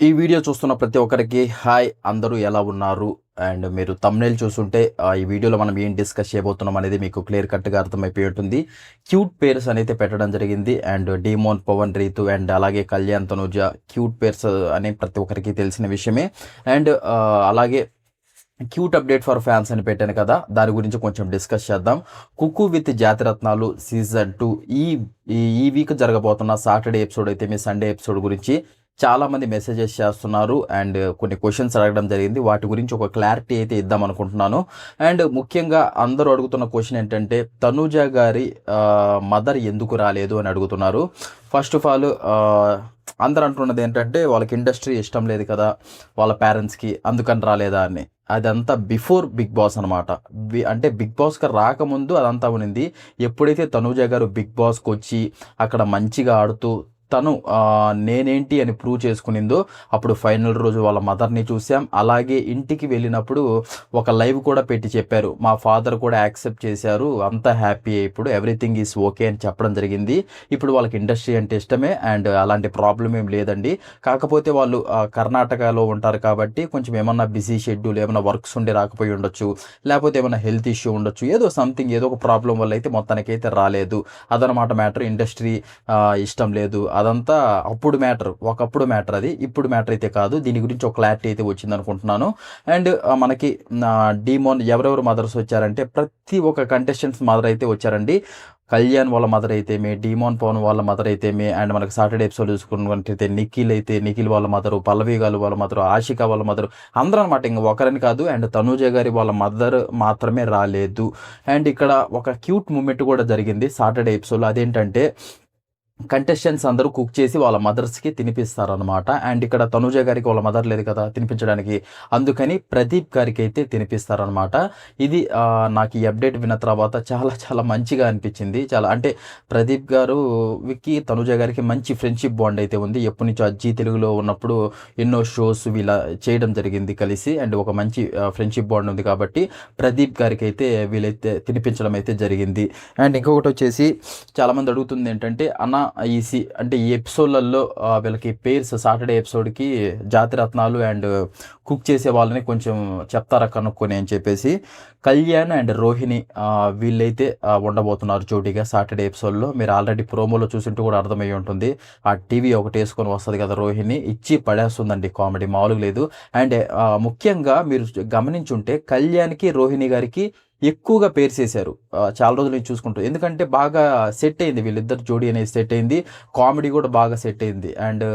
ఈ వీడియో చూస్తున్న ప్రతి ఒక్కరికి హాయ్, అందరూ ఎలా ఉన్నారు? అండ్ మీరు థంబ్‌నెయిల్ చూసుంటే ఈ వీడియోలో మనం ఏం డిస్కస్ చేయబోతున్నాం అనేది మీకు క్లియర్ కట్‌గా అర్థమైపోయి ఉంటుంది. క్యూట్ పేర్స్ అనేది పెట్టడం జరిగింది. And Demon, Pavan, Rithu and అలాగే కళ్యాణ్, తనుజ క్యూట్ పేర్స్ అని ప్రతి ఒక్కరికి తెలిసిన విషయమే. అండ్ అలాగే క్యూట్ అప్డేట్ ఫర్ ఫ్యాన్స్ అని పెట్టాను కదా, దాని గురించి కొంచెం డిస్కస్ చేద్దాం. కుక్కు విత్ జాతిరత్నాలు సీజన్ 2 ఈ ఈ వీక్ జరగబోతున్న సాటర్డే ఎపిసోడ్ అయితే మీ సండే ఎపిసోడ్ గురించి చాలామంది మెసేజెస్ చేస్తున్నారు. అండ్ కొన్ని క్వశ్చన్స్ అడగడం జరిగింది. వాటి గురించి ఒక క్లారిటీ అయితే ఇద్దాం అనుకుంటున్నాను. అండ్ ముఖ్యంగా అందరూ అడుగుతున్న క్వశ్చన్ ఏంటంటే, తనూజ గారి మదర్ ఎందుకు రాలేదు అని అడుగుతున్నారు. ఫస్ట్ ఆఫ్ ఆల్ అందరు అంటున్నది ఏంటంటే, వాళ్ళకి ఇండస్ట్రీ ఇష్టం లేదు కదా వాళ్ళ పేరెంట్స్కి, అందుకని రాలేదా అని. అదంతా బిఫోర్ బిగ్ బాస్ అనమాట. అంటే బిగ్ బాస్కి రాకముందు అదంతా ఉన్నింది. ఎప్పుడైతే తనూజ గారు బిగ్ బాస్కి వచ్చి అక్కడ మంచిగా ఆడుతూ తను నేనేంటి అని ప్రూవ్ చేసుకునిందో, అప్పుడు ఫైనల్ రోజు వాళ్ళ మదర్ని చూసాం. అలాగే ఇంటికి వెళ్ళినప్పుడు ఒక లైవ్ కూడా పెట్టి చెప్పారు, మా ఫాదర్ కూడా యాక్సెప్ట్ చేశారు, అంతా హ్యాపీ, ఇప్పుడు ఎవ్రీథింగ్ ఈజ్ ఓకే అని చెప్పడం జరిగింది. ఇప్పుడు వాళ్ళకి ఇండస్ట్రీ అంటే ఇష్టమే అండ్ అలాంటి ప్రాబ్లం ఏం లేదండి. కాకపోతే వాళ్ళు కర్ణాటకలో ఉంటారు కాబట్టి కొంచెం ఏమన్నా బిజీ షెడ్యూల్, ఏమైనా వర్క్స్ ఉండి రాకపోయి ఉండొచ్చు, లేకపోతే ఏమైనా హెల్త్ ఇష్యూ ఉండొచ్చు, ఏదో సంథింగ్ ఏదో ఒక ప్రాబ్లం వల్ల అయితే మొత్తానికైతే రాలేదు. అదనమాట మ్యాటర్. ఇండస్ట్రీ ఇష్టం లేదు అదంతా అప్పుడు మ్యాటర్, ఒకప్పుడు మ్యాటర్ అది, ఇప్పుడు మ్యాటర్ అయితే కాదు. దీని గురించి ఒక క్లారిటీ అయితే వచ్చింది అనుకుంటున్నాను. అండ్ మనకి డీమోన్ ఎవరెవరు మదర్స్ వచ్చారంటే, ప్రతి ఒక్క కంటెస్టెంట్స్ మదర్ అయితే వచ్చారండి. కళ్యాణ్ వాళ్ళ మదర్ అయితేమి, డీమోన్ పవన్ వాళ్ళ మదర్ అయితేమి, అండ్ మనకి సాటర్డే ఎపిసోడ్ చూసుకున్నట్టయితే నిఖిల్ వాళ్ళ మదరు, పల్లవి గారు వాళ్ళ మదరు, ఆషిక వాళ్ళ మదరు, అందరూ అనమాట. ఇంక ఒకరని కాదు. అండ్ తనూజ గారి వాళ్ళ మదర్ మాత్రమే రాలేదు. అండ్ ఇక్కడ ఒక క్యూట్ మూమెంట్ కూడా జరిగింది సాటర్డే ఎపిసోడ్లో. అదేంటంటే, కంటెస్టెంట్స్ అందరూ కుక్ చేసి వాళ్ళ మదర్స్కి తినిపిస్తారనమాట. అండ్ ఇక్కడ తనూజ గారికి వాళ్ళ మదర్ లేదు కదా తినిపించడానికి, అందుకని ప్రదీప్ గారికి అయితే తినిపిస్తారనమాట. ఇది నాకు ఈ అప్డేట్ విన్న తర్వాత చాలా చాలా మంచిగా అనిపించింది. చాలా అంటే ప్రదీప్ గారు వికి తనూజ గారికి మంచి ఫ్రెండ్షిప్ బాండ్ అయితే ఉంది. ఎప్పటి నుంచో అజ్జీ తెలుగులో ఉన్నప్పుడు ఎన్నో షోస్ వీళ్ళ చేయడం జరిగింది కలిసి. అండ్ ఒక మంచి ఫ్రెండ్షిప్ బాండ్ ఉంది కాబట్టి ప్రదీప్ గారికి అయితే వీళ్ళైతే తినిపించడం అయితే జరిగింది. అండ్ ఇంకొకటి వచ్చేసి, చాలామంది అడుగుతుంది ఏంటంటే, అన్న అంటే ఈ ఎపిసోడ్లలో వీళ్ళకి పేర్స్ సాటర్డే ఎపిసోడ్కి జాతిరత్నాలు అండ్ కుక్ చేసే వాళ్ళని కొంచెం చెప్తారా కనుక్కొని అని చెప్పేసి. కళ్యాణ్ అండ్ రోహిణి వీళ్ళైతే ఉండబోతున్నారు జోడీగా సాటర్డే ఎపిసోడ్లో. మీరు ఆల్రెడీ ప్రోమోలో చూసింటూ కూడా అర్థమయ్యి ఉంటుంది. ఆ టీవీ ఒకటి వేసుకొని వస్తుంది కదా రోహిణి, ఇచ్చి పడేస్తుందండి కామెడీ, మామూలుగా లేదు. అండ్ ముఖ్యంగా మీరు గమనించుంటే కళ్యాణ్కి రోహిణి గారికి ఎక్కువగా పేరు చేశారు చాలా రోజులు నుంచి చూసుకుంటూ. ఎందుకంటే బాగా సెట్ అయింది, వీళ్ళిద్దరు జోడీ అనేది సెట్ అయింది, కామెడీ కూడా బాగా సెట్ అయింది. అండ్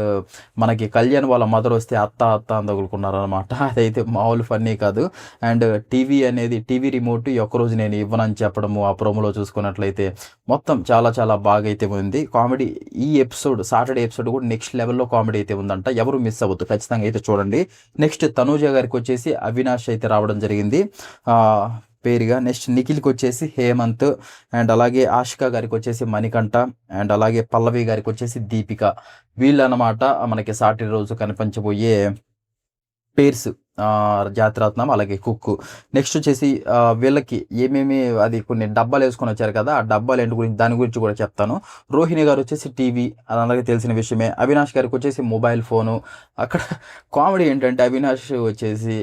మనకి కళ్యాణ్ వాళ్ళ మదర్ వస్తే అత్త అత్త అని తగులుకున్నారు అనమాట. అదైతే మామూలు ఫన్నీ కాదు. అండ్ టీవీ రిమోట్ ఒక్కరోజు నేను ఇవ్వనని చెప్పడము ఆ ప్రోమోలో చూసుకున్నట్లయితే మొత్తం చాలా చాలా బాగా అయితే ఉంది కామెడీ. ఈ ఎపిసోడ్ సాటర్డే ఎపిసోడ్ కూడా నెక్స్ట్ లెవెల్లో కామెడీ అయితే ఉందంట. ఎవరు మిస్ అవ్వద్దు, ఖచ్చితంగా అయితే చూడండి. నెక్స్ట్ తనూజ గారికి వచ్చేసి అవినాష్ అయితే రావడం జరిగింది పేరుగా. నెక్స్ట్ నిఖిల్కి వచ్చేసి హేమంత్, అండ్ అలాగే ఆషికా గారికి వచ్చేసి మణికంఠ, అండ్ అలాగే పల్లవి గారికి వచ్చేసి దీపిక. వీళ్ళు అనమాట మనకి సాటర్డే రోజు కనిపించబోయే పేర్స్. జాతిరత్నం అలాగే కుక్కు. నెక్స్ట్ వచ్చేసి వీళ్ళకి ఏమేమి అది కొన్ని డబ్బాలు వేసుకొని వచ్చారు కదా, ఆ డబ్బాలు ఏంటి గురించి దాని గురించి కూడా చెప్తాను. రోహిణి గారు వచ్చేసి టీవీ, అది అందరికీ తెలిసిన విషయమే. అవినాష్ గారికి వచ్చేసి మొబైల్ ఫోను. అక్కడ కామెడీ ఏంటంటే, అవినాష్ వచ్చేసి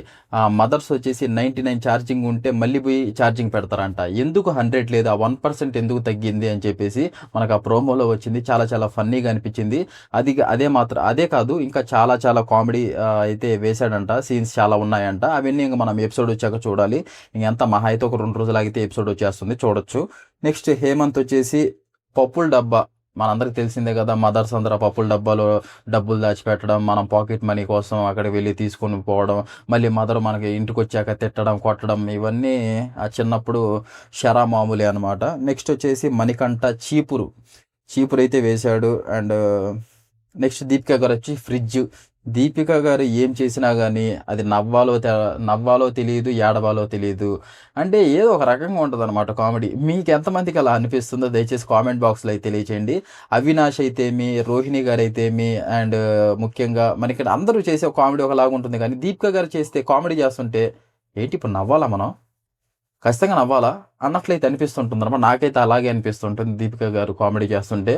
మదర్స్ వచ్చేసి 99 ఛార్జింగ్ ఉంటే మళ్ళీ పోయి ఛార్జింగ్ పెడతారంట. ఎందుకు 100 లేదు, ఆ 1% ఎందుకు తగ్గింది అని చెప్పేసి మనకు ఆ ప్రోమోలో వచ్చింది. చాలా చాలా ఫన్నీగా అనిపించింది. అదే కాదు, ఇంకా చాలా చాలా కామెడీ అయితే వేశాడంట. సీన్స్ చాలా ఉన్నాయంట. అవన్నీ ఇంకా మనం ఎపిసోడ్ వచ్చాక చూడాలి. ఇంకెంత మహా అయితే ఒక 2 రోజులు ఆగితే ఎపిసోడ్ వచ్చేస్తుంది, చూడొచ్చు. నెక్స్ట్ హేమంత్ వచ్చేసి పప్పుల డబ్బా. మనందరికి తెలిసిందే కదా, మదర్స్ అందరూ పప్పుల డబ్బాలో డబ్బులు దాచిపెట్టడం, మనం పాకెట్ మనీ కోసం అక్కడికి వెళ్ళి తీసుకొని పోవడం, మళ్ళీ మదర్ మనకి ఇంటికి వచ్చాక తిట్టడం, కొట్టడం, ఇవన్నీ ఆ చిన్నప్పుడు షరా మామూలే అనమాట. నెక్స్ట్ వచ్చేసి మణికంఠ చీపురు అయితే వేశాడు. అండ్ నెక్స్ట్ దీపిక గారు వచ్చి ఫ్రిడ్జ్. దీపిక గారు ఏం చేసినా కానీ అది నవ్వాలో తెలియదు, ఏడవాలో తెలియదు. అంటే ఏదో ఒక రకంగా ఉంటుంది అనమాట కామెడీ. మీకు ఎంతమందికి అలా అనిపిస్తుందో దయచేసి కామెంట్ బాక్స్లో అయితే తెలియచేయండి. అవినాష్ అయితేమి, రోహిణి గారు అయితేమి, అండ్ ముఖ్యంగా మనకి అందరూ చేసే కామెడీ ఒకలాగా ఉంటుంది, కానీ దీపిక గారు చేస్తే కామెడీ చేస్తుంటే ఏంటి ఇప్పుడు నవ్వాలా మనం, ఖచ్చితంగా నవ్వాలా అన్నట్లయితే అనిపిస్తుంటుంది అనమాట. నాకైతే అలాగే అనిపిస్తుంటుంది దీపిక గారు కామెడీ చేస్తుంటే.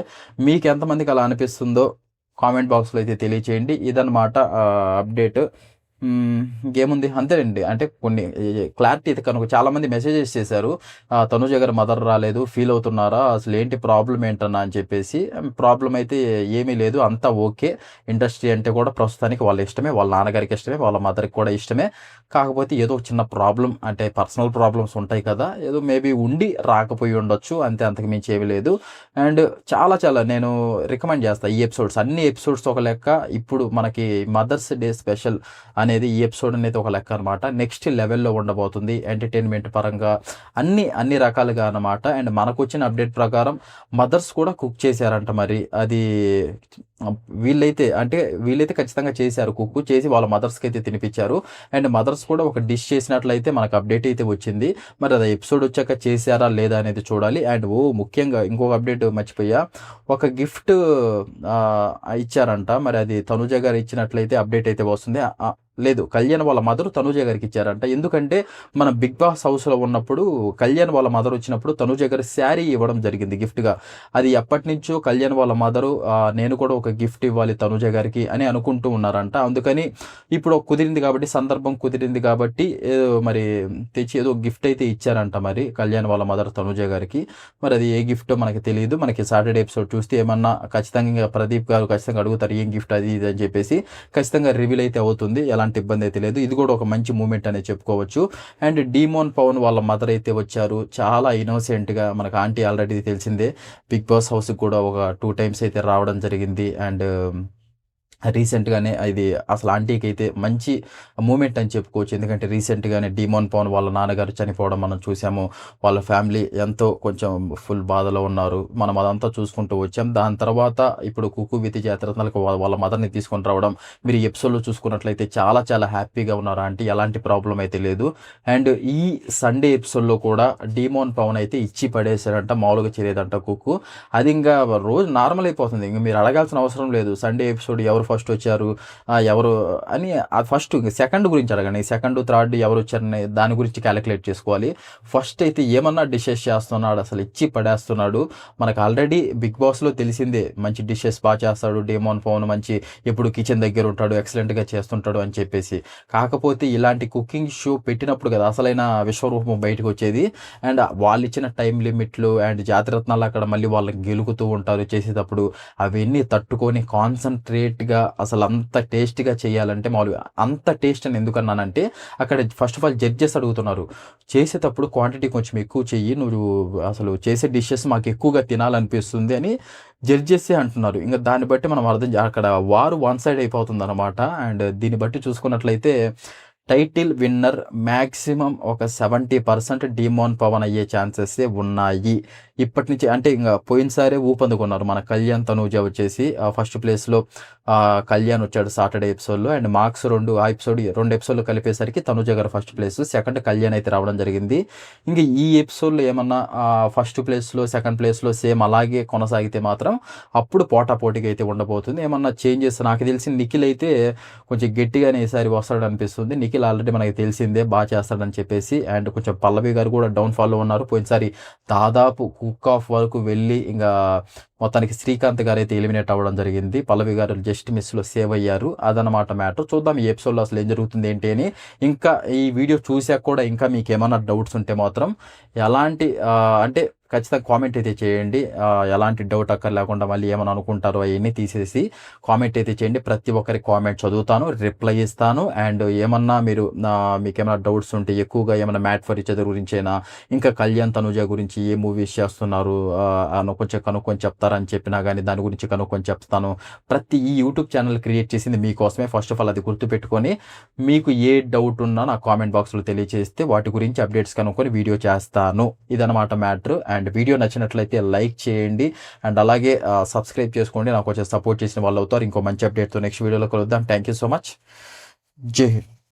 మీకు ఎంతమందికి అలా అనిపిస్తుందో కామెంట్ బాక్స్లో అయితే తెలియచేయండి. ఇదన్నమాట అప్డేట్. ఇంకేముంది అంతేనండి. అంటే కొన్ని క్లారిటీ అయితే కనుక చాలామంది మెసేజెస్ చేశారు. తనూజ గారి మదర్ రాలేదు, ఫీల్ అవుతున్నారా? అసలు ఏంటి ప్రాబ్లమ్ ఏంటన్నా అని చెప్పేసి. ప్రాబ్లమ్ అయితే ఏమీ లేదు, అంతా ఓకే. ఇండస్ట్రీ అంటే కూడా ప్రస్తుతానికి వాళ్ళ ఇష్టమే, వాళ్ళ నాన్నగారికి ఇష్టమే, వాళ్ళ మదర్కి కూడా ఇష్టమే. కాకపోతే ఏదో ఒక చిన్న ప్రాబ్లం అంటే పర్సనల్ ప్రాబ్లమ్స్ ఉంటాయి కదా, ఏదో మేబీ ఉండి రాకపోయి ఉండొచ్చు అంతే, అంతకు మించి ఏమీ లేదు. అండ్ చాలా చాలా నేను రికమెండ్ చేస్తాను ఈ ఎపిసోడ్స్, అన్ని ఎపిసోడ్స్ ఒక లెక్క. ఇప్పుడు మనకి మదర్స్ డే స్పెషల్ అనేది ఈ ఎపిసోడ్ అనేది ఒక లెక్క అనమాట. నెక్స్ట్ లెవెల్లో ఉండబోతుంది ఎంటర్టైన్మెంట్ పరంగా, అన్ని రకాలుగా అనమాట. అండ్ మనకు వచ్చిన అప్డేట్ ప్రకారం మదర్స్ కూడా కుక్ చేశారంట. మరి అది వీళ్ళైతే ఖచ్చితంగా చేశారు, కుక్ చేసి వాళ్ళ మదర్స్కి అయితే తినిపించారు. అండ్ మదర్స్ కూడా ఒక డిష్ చేసినట్లయితే మనకు అప్డేట్ అయితే వచ్చింది. మరి అది ఎపిసోడ్ వచ్చాక చేశారా లేదా అనేది చూడాలి. అండ్ ముఖ్యంగా ఇంకొక అప్డేట్ మర్చిపోయా, ఒక గిఫ్ట్ ఇచ్చారంట. మరి అది తనుజ గారు ఇచ్చినట్లయితే అప్డేట్ అయితే వస్తుంది. లేదు, కళ్యాణ్ వాళ్ళ మదర్ తనుజ గారికి ఇచ్చారంట. ఎందుకంటే మన బిగ్ బాస్ హౌస్లో ఉన్నప్పుడు కళ్యాణ్ వాళ్ళ మదర్ వచ్చినప్పుడు తనుజ గారి శారీ ఇవ్వడం జరిగింది గిఫ్ట్గా. అది ఎప్పటి నుంచో కళ్యాణ్ వాళ్ళ మదరు నేను కూడా ఒక గిఫ్ట్ ఇవ్వాలి తనుజ గారికి అని అనుకుంటూ ఉన్నారంట. అందుకని ఇప్పుడు కుదిరింది కాబట్టి, సందర్భం కుదిరింది కాబట్టి మరి తెచ్చి ఏదో గిఫ్ట్ అయితే ఇచ్చారంట మరి కళ్యాణ్ వాళ్ళ మదర్ తనుజ గారికి. మరి అది ఏ గిఫ్టో మనకి తెలియదు. మనకి సాటర్డే ఎపిసోడ్ చూస్తే ఏమన్నా ఖచ్చితంగా ప్రదీప్ గారు ఖచ్చితంగా అడుగుతారు ఏం గిఫ్ట్ అది ఇది అని చెప్పేసి. ఖచ్చితంగా రివీల్ అయితే అవుతుంది, ఎలాంటి ఇబ్బంది అయితే లేదు. ఇది కూడా ఒక మంచి మూమెంట్ అనేది చెప్పుకోవచ్చు. అండ్ డీమోన్ పవన్ వాళ్ళ మదర్ అయితే వచ్చారు, చాలా ఇన్నోసెంట్గా. మనకు ఆంటీ ఆల్రెడీ తెలిసిందే, బిగ్ బాస్ హౌస్కి కూడా ఒక 2 times అయితే రావడం జరిగింది. అండ్ రీసెంట్గానే ఇది అసలు ఆంటీకి అయితే మంచి మూమెంట్ అని చెప్పుకోవచ్చు. ఎందుకంటే రీసెంట్గానే డీమోన్ పవన్ వాళ్ళ నాన్నగారు చనిపోవడం మనం చూసాము. వాళ్ళ ఫ్యామిలీ ఎంతో కొంచెం ఫుల్ బాధలో ఉన్నారు, మనం అదంతా చూసుకుంటూ వచ్చాం. దాని తర్వాత ఇప్పుడు కుకు వితి జాతరలకు వాళ్ళ మదర్ని తీసుకొని రావడం, మీరు ఈ ఎపిసోడ్లో చూసుకున్నట్లయితే చాలా చాలా హ్యాపీగా ఉన్నారు ఆంటీ, ఎలాంటి ప్రాబ్లం అయితే లేదు. అండ్ ఈ సండే ఎపిసోడ్లో కూడా డీమోన్ పవన్ అయితే ఇచ్చి పడేశారంట, మామూలుగా చేయలేదంట కుక్కు. అది ఇంకా రోజు నార్మల్ అయిపోతుంది, ఇంకా మీరు అడగాల్సిన అవసరం లేదు. సండే ఎపిసోడ్ ఎవరు ఫస్ట్ వచ్చారు, ఎవరు అని ఫస్ట్ సెకండ్ గురించి అడగండి. సెకండ్ థర్డ్ ఎవరు వచ్చారని దాని గురించి క్యాలిక్యులేట్ చేసుకోవాలి. ఫస్ట్ అయితే ఏమన్నా డిషెస్ చేస్తున్నాడు, అసలు ఇచ్చి పడేస్తున్నాడు. మనకు ఆల్రెడీ బిగ్ బాస్లో తెలిసిందే, మంచి డిషెస్ బాగా చేస్తాడు డీమోన్ పవన్, మంచి ఎప్పుడు కిచెన్ దగ్గర ఉంటాడు, ఎక్సలెంట్గా చేస్తుంటాడు అని చెప్పేసి. కాకపోతే ఇలాంటి కుకింగ్ షో పెట్టినప్పుడు కదా అసలైన విశ్వరూపం బయటకు వచ్చేది. అండ్ వాళ్ళు ఇచ్చిన టైం లిమిట్లు అండ్ జాతిరత్నాలు అక్కడ మళ్ళీ వాళ్ళకి గెలుకుతూ ఉంటారు చేసేటప్పుడు, అవన్నీ తట్టుకొని కాన్సన్ట్రేట్గా అసలు అంత టేస్ట్గా చేయాలంటే మామూలుగా అంత టేస్ట్ అని ఎందుకన్నానంటే, అక్కడ ఫస్ట్ ఆఫ్ ఆల్ జడ్జెస్ అడుగుతున్నారు, చేసేటప్పుడు క్వాంటిటీ కొంచెం ఎక్కువ చెయ్యి, నువ్వు అసలు చేసే డిషెస్ మాకు ఎక్కువగా తినాలనిపిస్తుంది అని జడ్జెస్సే అంటున్నారు. ఇంకా దాన్ని బట్టి మనం అక్కడ వారు వన్ సైడ్ అయిపోతుంది అనమాట. అండ్ దీన్ని బట్టి చూసుకున్నట్లయితే టైటిల్ విన్నర్ మ్యాక్సిమం ఒక 70% డీమోన్ పవన్ అయ్యే ఛాన్సెస్ ఉన్నాయి ఇప్పటి నుంచి. అంటే ఇంకా పోయినసారే ఊపందుకున్నారు మన కళ్యాణ్ తనూజ వచ్చేసి ఫస్ట్ ప్లేస్లో. కళ్యాణ్ వచ్చాడు సాటర్డే ఎపిసోడ్లో, అండ్ మార్క్స్ రెండు ఎపిసోడ్లు కలిపేసరికి తనూజ గారు ఫస్ట్ ప్లేస్, సెకండ్ కళ్యాణ్ అయితే రావడం జరిగింది. ఇంక ఈ ఎపిసోడ్లో ఏమన్నా ఫస్ట్ ప్లేస్లో సెకండ్ ప్లేస్లో సేమ్ అలాగే కొనసాగితే మాత్రం అప్పుడు పోటాపోటీగా అయితే ఉండబోతుంది. ఏమన్నా చేంజెస్ నాకు తెలిసి నిఖిల్ అయితే కొంచెం గట్టిగానే ఈసారి వస్తాడు అనిపిస్తుంది. నిఖిల్ ఆల్రెడీ మనకి తెలిసిందే బాగా చేస్తాడని చెప్పేసి. అండ్ కొంచెం పల్లవి గారు కూడా డౌన్ఫాల్లో ఉన్నారు, పోయినసారి దాదాపు కుక్ ఆఫ్ వరకు వెళ్ళి ఇంకా మొత్తానికి శ్రీకాంత్ గారు అయితే ఎలిమినేట్ అవ్వడం జరిగింది. పల్లవి గారు జస్ట్ మిస్లో సేవ్ అయ్యారు. అదనమాట మ్యాటర్. చూద్దాం ఈ ఎపిసోడ్లో అసలు ఏం జరుగుతుంది ఏంటి అని. ఇంకా ఈ వీడియో చూసాక కూడా ఇంకా మీకు ఏమైనా డౌట్స్ ఉంటే మాత్రం ఎలాంటి అంటే ఖచ్చితంగా కామెంట్ అయితే చేయండి. ఎలాంటి డౌట్ అక్కర్ లేకుండా మళ్ళీ ఏమైనా అనుకుంటారో అవన్నీ తీసేసి కామెంట్ అయితే చేయండి. ప్రతి ఒక్కరి కామెంట్ చదువుతాను, రిప్లై ఇస్తాను. అండ్ ఏమన్నా మీకు ఏమైనా డౌట్స్ ఉంటే ఎక్కువగా ఏమైనా మ్యాట్ ఫర్ ఈచ్ అదర్ గురించైనా, ఇంకా కళ్యాణ్ తనుజ గురించి ఏ మూవీస్ చేస్తున్నారు కొంచెం కనుక్కొని చెప్తారని చెప్పినా కానీ దాని గురించి కనుక్కొని చెప్తాను. ఈ యూట్యూబ్ ఛానల్ క్రియేట్ చేసింది మీకోసమే. ఫస్ట్ ఆఫ్ ఆల్ అది గుర్తుపెట్టుకొని మీకు ఏ డౌట్ ఉన్నా నా కామెంట్ బాక్స్లో తెలియజేస్తే వాటి గురించి అప్డేట్స్ కనుక్కొని వీడియో చేస్తాను. ఇదనమాట మ్యాటర్. అండ్ వీడియో నచ్చినట్లయితే లైక్ చేయండి, అండ్ అలాగే సబ్స్క్రైబ్ చేసుకోండి. నాకు కొంచెం సపోర్ట్ చేసిన వాళ్ళు అవుతారు. ఇంకో మంచి అప్డేట్తో నెక్స్ట్ వీడియోలో కలుద్దాం. Thank you so much. జై హింద్.